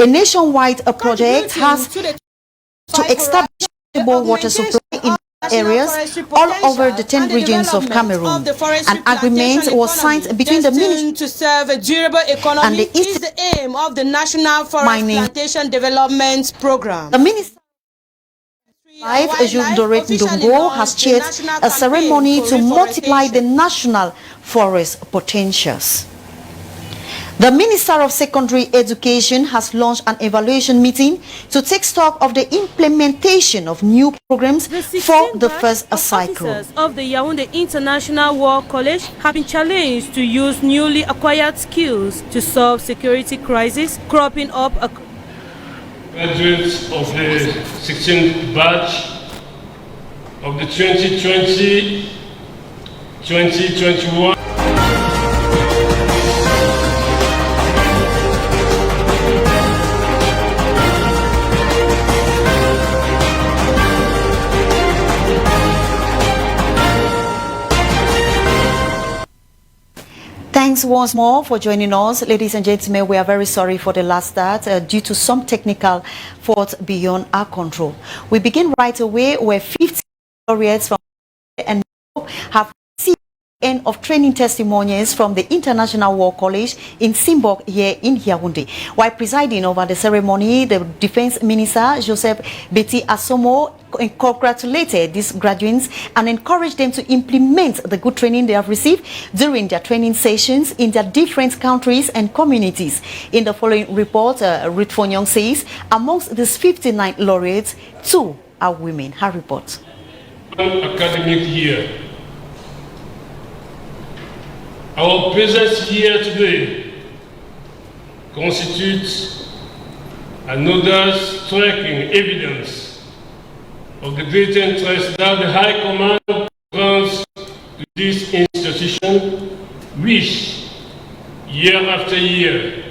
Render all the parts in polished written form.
A nationwide project has to establish water supply in areas all over the 10 regions of Cameroon. An agreement was signed between the Ministry to serve a durable economy and the aim of the National Forest Plantation Development Program. The Minister Jules Ndongo has chaired a ceremony to multiply the national forest potentials. The Minister of Secondary Education has launched an evaluation meeting to take stock of the implementation of new programs for the first cycle. Of the Yaoundé International War College have been challenged to use newly acquired skills to solve security crises cropping up. Graduates of the 16th batch of the 2020-2021. Thanks once more for joining us. Ladies and gentlemen, we are very sorry for the last start due to some technical faults beyond our control. We begin right away where 50 laureates from and have received the end of training testimonials from the International War College in Simbok here in Yaoundé. While presiding over the ceremony, the Defense Minister, Joseph Betty Asomo, congratulated these graduates and encouraged them to implement the good training they have received during their training sessions in their different countries and communities. In the following report, Ruth Fonyong says, amongst these 59 laureates, 2 are women. Her report. Academic year. Our presence here today constitutes another striking evidence of the great interest that the High Command brings to this institution, which, year after year,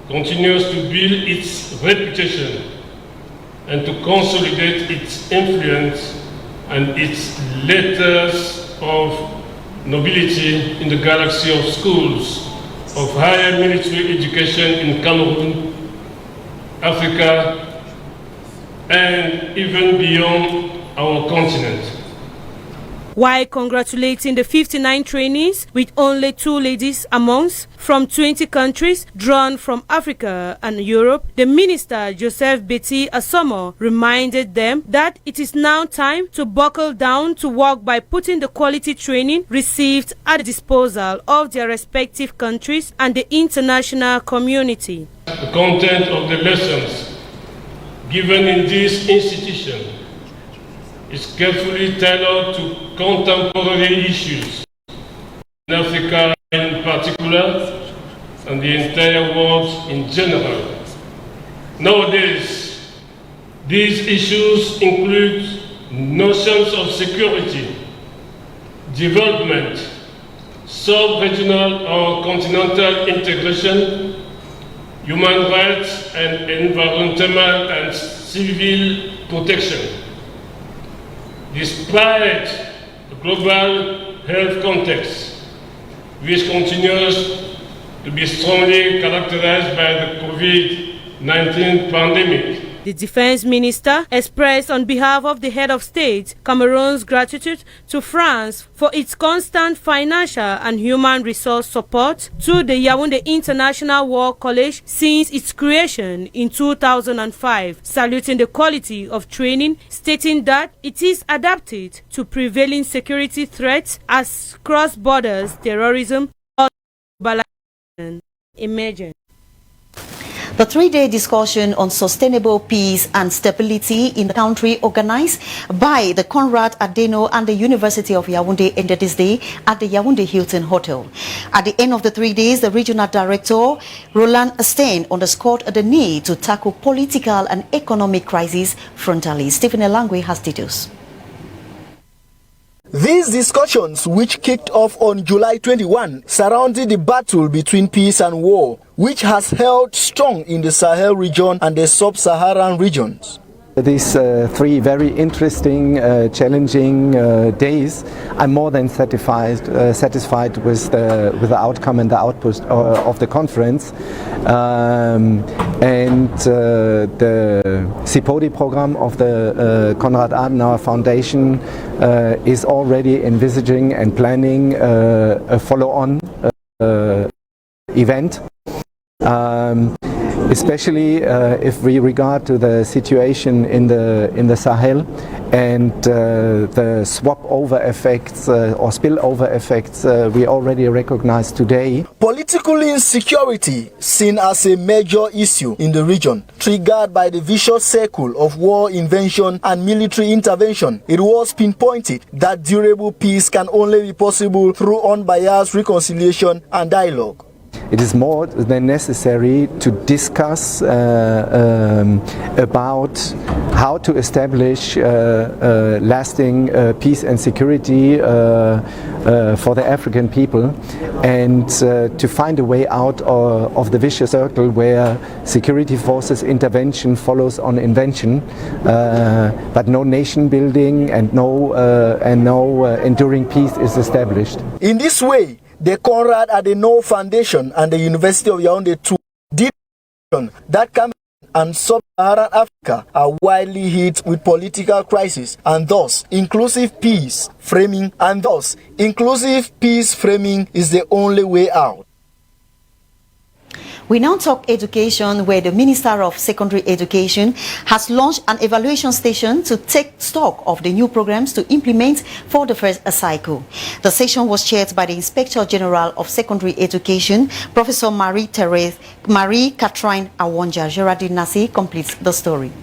continues to build its reputation and to consolidate its influence and its letters of nobility in the galaxy of schools of higher military education in Cameroon, Africa, and even beyond our continent. While congratulating the 59 trainees, with only 2 ladies amongst, from 20 countries drawn from Africa and Europe, the Minister, Joseph Betty Asomo, reminded them that it is now time to buckle down to work by putting the quality training received at the disposal of their respective countries and the international community. The content of the lessons given in this institution is carefully tailored to contemporary issues in Africa in particular and the entire world in general. Nowadays, these issues include notions of security, development, sub-regional or continental integration, human rights and environmental and civil protection. Despite the global health context, which continues to be strongly characterized by the COVID-19 pandemic, the Defense Minister expressed on behalf of the Head of State Cameroon's gratitude to France for its constant financial and human resource support to the Yaoundé International War College since its creation in 2005, saluting the quality of training, stating that it is adapted to prevailing security threats as cross-borders terrorism or globalization emerging. The 3-day discussion on sustainable peace and stability in the country, organized by the Conrad Adeno and the University of Yaoundé, ended this day at the Yaoundé Hilton Hotel. At the end of the 3 days, the regional director, Roland Stein, underscored the need to tackle political and economic crises frontally. Stephen Elangwe has details. These discussions, which kicked off on July 21, surrounded the battle between peace and war, which has held strong in the Sahel region and the sub-Saharan regions. these 3 very interesting, challenging days, I'm more than satisfied with the outcome and the output of the conference. The CIPODI program of the Konrad Adenauer Foundation is already envisaging and planning a follow-on event. Especially if we regard to the situation in the Sahel and the swap-over effects or spillover effects we already recognize today. Political insecurity, seen as a major issue in the region, triggered by the vicious circle of war invention and military intervention, it was pinpointed that durable peace can only be possible through unbiased reconciliation and dialogue. It is more than necessary to discuss about how to establish lasting peace and security for the African people, and to find a way out of the vicious circle where security forces intervention follows on invention, but no nation building and no enduring peace is established. In this way, the Konrad Adenauer Foundation and the University of Yaoundé too did that Cameroon and Sub-Saharan Africa are widely hit with political crisis, and thus inclusive peace framing is the only way out. We now talk education, where the Minister of Secondary Education has launched an evaluation station to take stock of the new programs to implement for the first cycle. The session was chaired by the Inspector General of Secondary Education, Professor Marie-Catherine Awonja. Geraldine Nasi completes the story.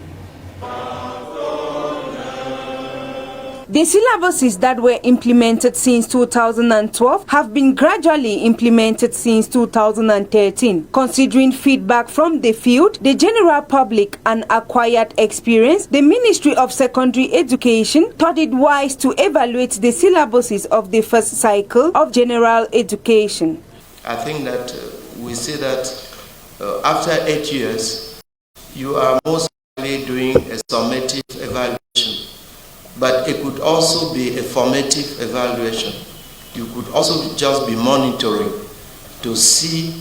The syllabuses that were implemented since 2012 have been gradually implemented since 2013. Considering feedback from the field, the general public and acquired experience, the Ministry of Secondary Education thought it wise to evaluate the syllabuses of the first cycle of general education. I think that we see that after 8 years, you are most likely doing a summative evaluation. But it could also be a formative evaluation. You could also just be monitoring to see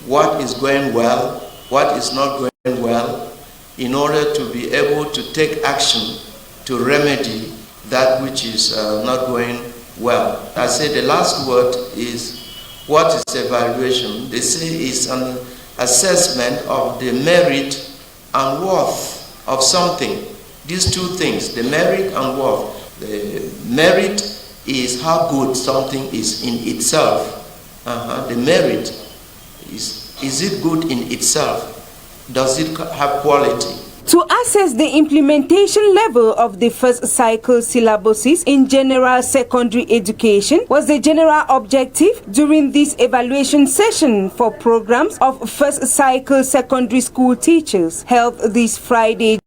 what is going well, what is not going well, in order to be able to take action to remedy that which is not going well. I say the last word is, what is evaluation? They say it's an assessment of the merit and worth of something. These two things, the merit and worth. The merit is how good something is in itself. The merit is it good in itself? Does it have quality? To assess the implementation level of the first cycle syllabuses in general secondary education was the general objective during this evaluation session for programs of first cycle secondary school teachers held this Friday,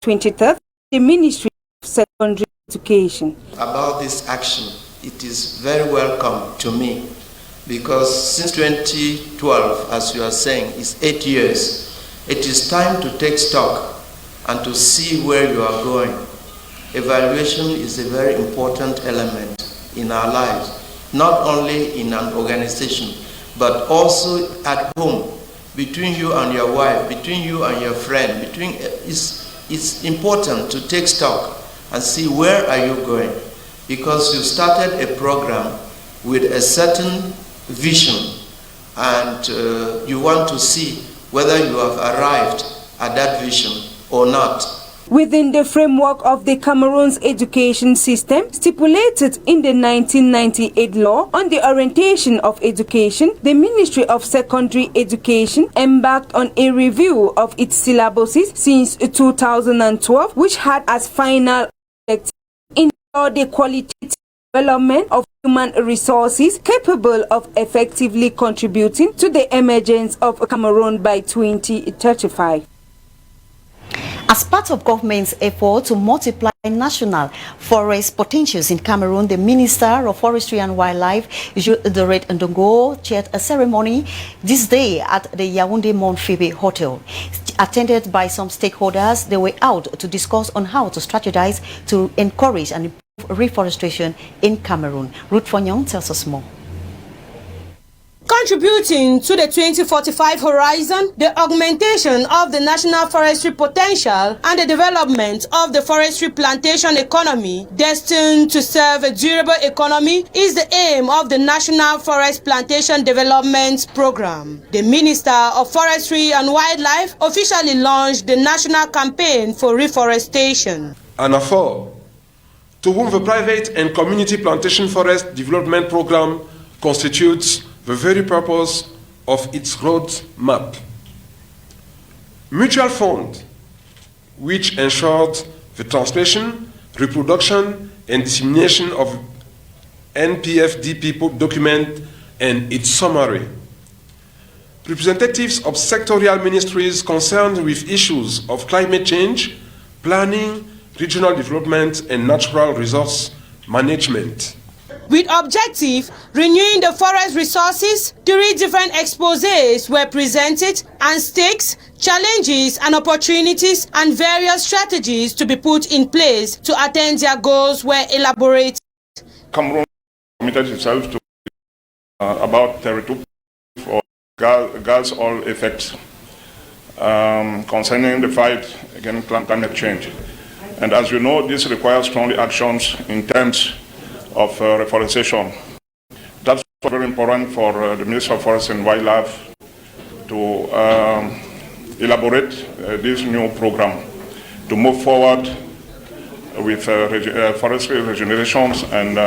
23rd. The Ministry of Secondary Education. About this action, it is very welcome to me, because since 2012, as you are saying, is 8 years. It is time to take stock and to see where you are going. Evaluation is a very important element in our lives, not only in an organization, but also at home, between you and your wife, between you and your friend, it's important to take stock and see where are you going, because you started a program with a certain vision, and you want to see whether you have arrived at that vision or not. Within the framework of the Cameroon's education system stipulated in the 1998 law on the orientation of education, the Ministry of Secondary Education embarked on a review of its syllabuses since 2012, which had as final objective ensure the qualitative development of human resources capable of effectively contributing to the emergence of Cameroon by 2035. As part of government's effort to multiply national forest potentials in Cameroon, the Minister of Forestry and Wildlife, Jules Ndongo, chaired a ceremony this day at the Yaoundé Montphoebe Hotel. attended by some stakeholders. They were out to discuss on how to strategize to encourage and improve reforestation in Cameroon. Ruth Fonyong tells us more. Contributing to the 2045 horizon, the augmentation of the national forestry potential and the development of the forestry plantation economy destined to serve a durable economy is the aim of the National Forest Plantation Development Program. The Minister of Forestry and Wildlife officially launched the national campaign for reforestation. An effort to whom the private and community plantation forest development program constitutes the very purpose of its roadmap. Mutual fund, which ensured the translation, reproduction, and dissemination of NPFDP document and its summary. Representatives of sectorial ministries concerned with issues of climate change, planning, regional development, and natural resource management. With objective renewing the forest resources, 3 different exposés were presented and stakes, challenges and opportunities and various strategies to be put in place to attain their goals were elaborated. Cameroon committed itself to about 32 for gas oil effects concerning the fight against climate change. And as you know, this requires strong actions in terms of reforestation. That's very important for the Minister of Forest and Wildlife to elaborate this new program to move forward with forestry regenerations and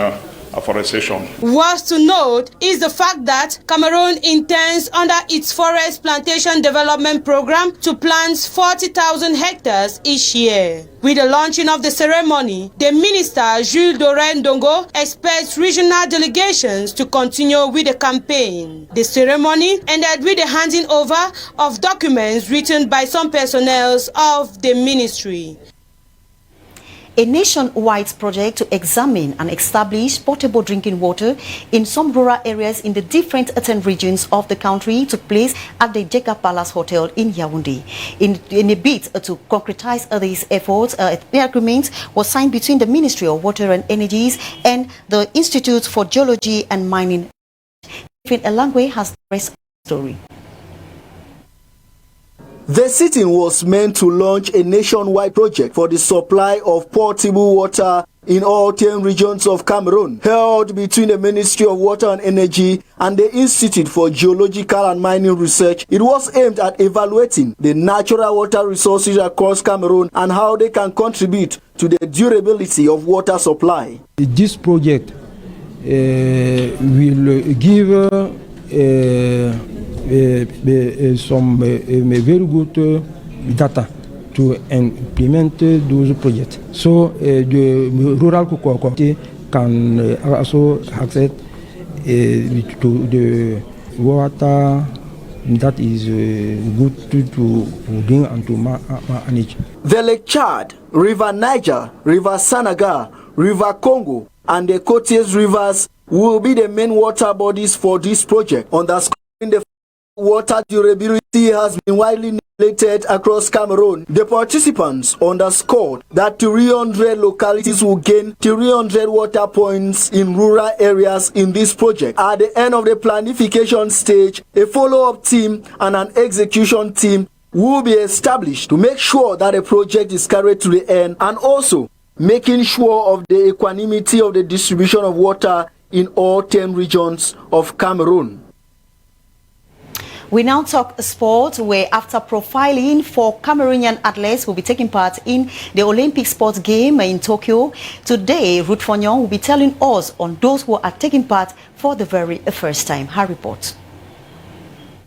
afforestation. What's to note is the fact that Cameroon intends under its forest plantation development program to plant 40,000 hectares each year. With the launching of the ceremony, the Minister Jules Doré Ndongo expects regional delegations to continue with the campaign. The ceremony ended with the handing over of documents written by some personnel of the ministry. A nationwide project to examine and establish potable drinking water in some rural areas in the different eastern regions of the country took place at the Jeka Palace Hotel in Yaoundé. In a bid to concretize these efforts, an agreement was signed between the Ministry of Water and Energies and the Institute for Geology and Mining. Elangwe has the rest of the story. The sitting was meant to launch a nationwide project for the supply of potable water in all 10 regions of Cameroon, held between the Ministry of Water and Energy and the Institute for Geological and Mining Research. It was aimed at evaluating the natural water resources across Cameroon and how they can contribute to the durability of water supply. This project will give some very good data to implement those projects. So the rural community can also access to the water that is good to drink and to manage. The Lake Chad, River Niger, River Senegal, River Congo, and the Côtes rivers will be the main water bodies for this project. Underscoring the water durability has been widely neglected across Cameroon. The participants underscored that 300 localities will gain 300 water points in rural areas in this project. At the end of the planification stage, a follow-up team and an execution team will be established to make sure that the project is carried to the end, and also making sure of the equanimity of the distribution of water in all 10 regions of Cameroon. We now talk sport, where after profiling for Cameroonian athletes who will be taking part in the Olympic sports game in Tokyo, today Ruth Fonyong will be telling us on those who are taking part for the very first time. Her report.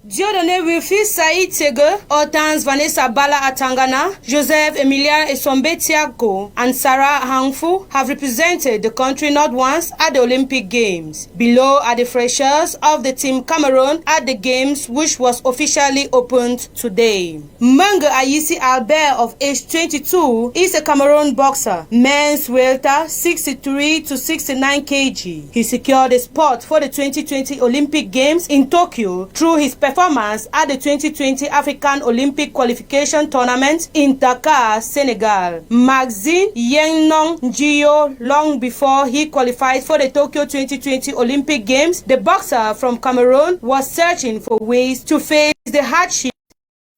Dieudonné Wilfils Saïd Sege, Hortense Vanessa Bala Atangana, Joseph Emilien Esombe Tiago, and Sarah Hangfu have represented the country not once at the Olympic Games. Below are the freshers of the Team Cameroon at the Games, which was officially opened today. Manga Ayisi Albert, of age 22, is a Cameroon boxer, men's welter, 63 to 69 kg. He secured a spot for the 2020 Olympic Games in Tokyo through his performance performance at the 2020 African Olympic Qualification Tournament in Dakar, Senegal. Maxine Yengnong Njio, long before he qualified for the Tokyo 2020 Olympic Games, the boxer from Cameroon was searching for ways to face the hardship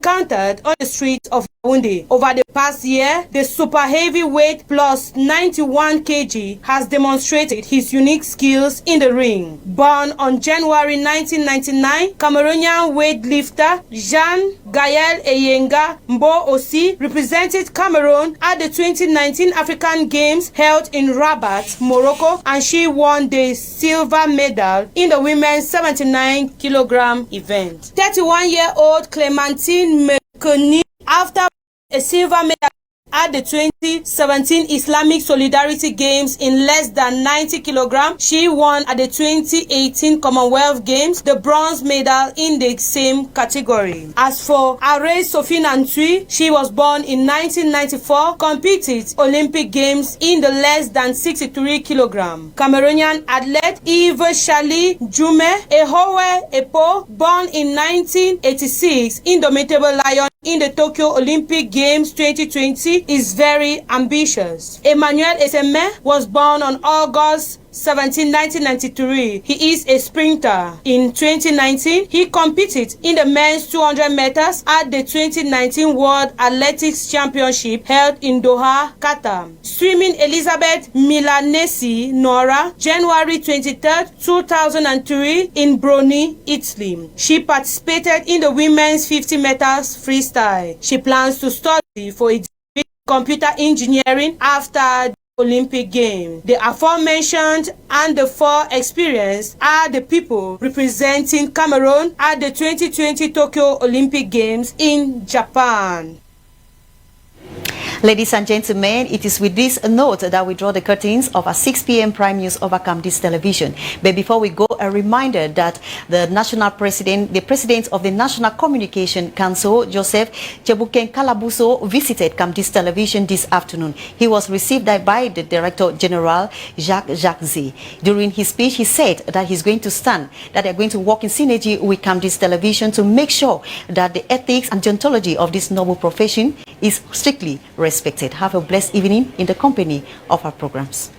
encountered on the streets of Yaoundé. Over the past year, the super heavyweight plus 91 kg has demonstrated his unique skills in the ring. Born on January 1999, Cameroonian weightlifter Jean-Gaël Eyenga Mbo Ossi represented Cameroon at the 2019 African Games held in Rabat, Morocco, and she won the silver medal in the women's 79 kg event. 31-year-old Clementine Mekoni, after a silver medal at the 2017 Islamic Solidarity Games in less than 90 kg, she won at the 2018 Commonwealth Games the bronze medal in the same category. As for Are Sophie Nantui, she was born in 1994, competed Olympic Games in the less than 63 kg. Cameroonian athlete Yves Charlie Jume Ehowe Epo, born in 1986, indomitable lion in the Tokyo Olympic Games 2020, is very ambitious. Emmanuel Eseme was born on August 17, 1993. He is a sprinter. In 2019, he competed in the men's 200 meters at the 2019 World Athletics Championship held in Doha, Qatar. Swimming Elizabeth Milanesi Nora, January 23, 2003 in Broni, Italy. She participated in the women's 50 meters freestyle. She plans to study for a degree in computer engineering after the Olympic Games. The aforementioned and the four experienced are the people representing Cameroon at the 2020 Tokyo Olympic Games in Japan. Ladies and gentlemen, it is with this note that we draw the curtains of our 6 p.m. Prime News over Camdis Television. But before we go, a reminder that the president of the National Communication Council, Joseph Chebuken Kalabuso, visited Camdis Television this afternoon. He was received by the Director General, Jacques Z. During his speech, he said that he's going to stand, that they're going to work in synergy with Camdis Television to make sure that the ethics and deontology of this noble profession is strictly respected. Have a blessed evening in the company of our programs.